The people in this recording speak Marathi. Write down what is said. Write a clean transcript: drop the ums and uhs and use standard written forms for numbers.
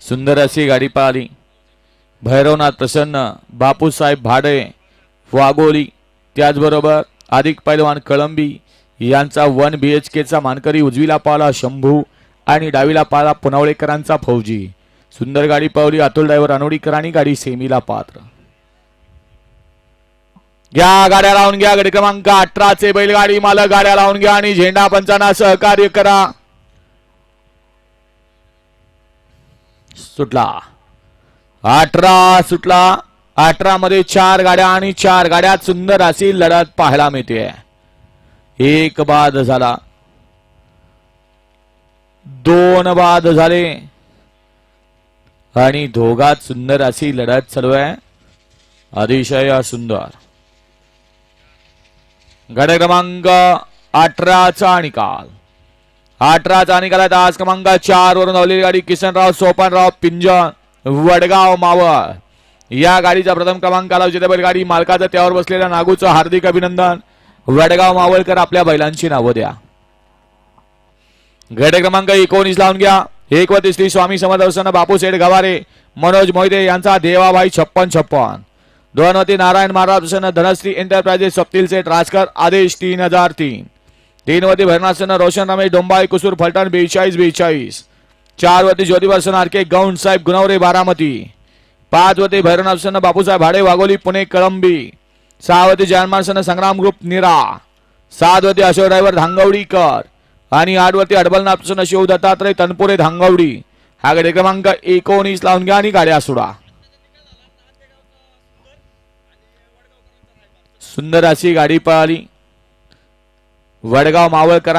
सुंदर अशी गाडी पळाली. भैरवनाथ प्रसन्न, बापूसाहेब भाडे वाघोली, त्याचबरोबर अधिक पैलवान कळंबी यांचा 1 BHK चा मानकरी उजवीला पाला शंभू आणि डावीला पाला पुनावळेकरांचा फौजी. सुंदर गाडी पळवली. अतुल ड्रायव्हर अनोडीकरांनी गाडी सेमीला पात्र. घ्या गाड्या लावून घ्या. गडी क्रमांक 18 चे बैलगाडी मालक गाड्या लावून घ्या आणि झेंडा पंचांना सहकार्य करा. सुटला 18 सुटला. 18 मध्ये 4 गाड्या आणि 4 गाड्यात सुंदर अशी लढत पाहायला मिळते. एक बाद झाला, 2 बाद झाले आणि दोघात सुंदर अशी लढत चालू आहे. अतिशय सुंदर. गड क्रमांक 18 चा निकाल. 18 चा निकाल आहे. आज क्रमांक 4 वरून धावलेली गाडी किसनराव सोपानराव पिंजन वडगाव मावळ या गाडीचा प्रथम क्रमांकाला विजेतेबैल गाडी मालकाचं त्यावर बसलेल्या नागूचं हार्दिक अभिनंदन. वडगाव मावळकर आपल्या बैलांची नावं द्या. गट क्रमांक 19 लावून घ्या. 31 श्री स्वामी समदर्शन बापूसेठ गवारे मनोज मोहिते यांचा देवाबाई 5656. 2 नारायण महाराज प्रसन्न धनश्री एंटरप्राइजेस स्वप्नील सेठ राजकर आदेश 3003. 3 भरनासन रोशन रमेश डोंबाळे कुसूर फलटण 4242. 4 ज्योतिवर्षण आरके गौंड साहेब गुणवरे बारामती. 5 भैरवनाथ बापूसाहेब भाडे वाघोली पुणे कळंबी. 6 जयमानसन संग्राम ग्रुप निरा. 7 अशोक ड्रायव्हर धांगवडीकर आणि 8 अडबलनाथ प्रसन्न शिव दत्तात्रय तनपुरे धांगवडी. हा गाडी क्रमांक 19 लावून घ्या आणि गाड्या सोडा. सुंदर अशी गाडी पळाली. वडगाव मावळकर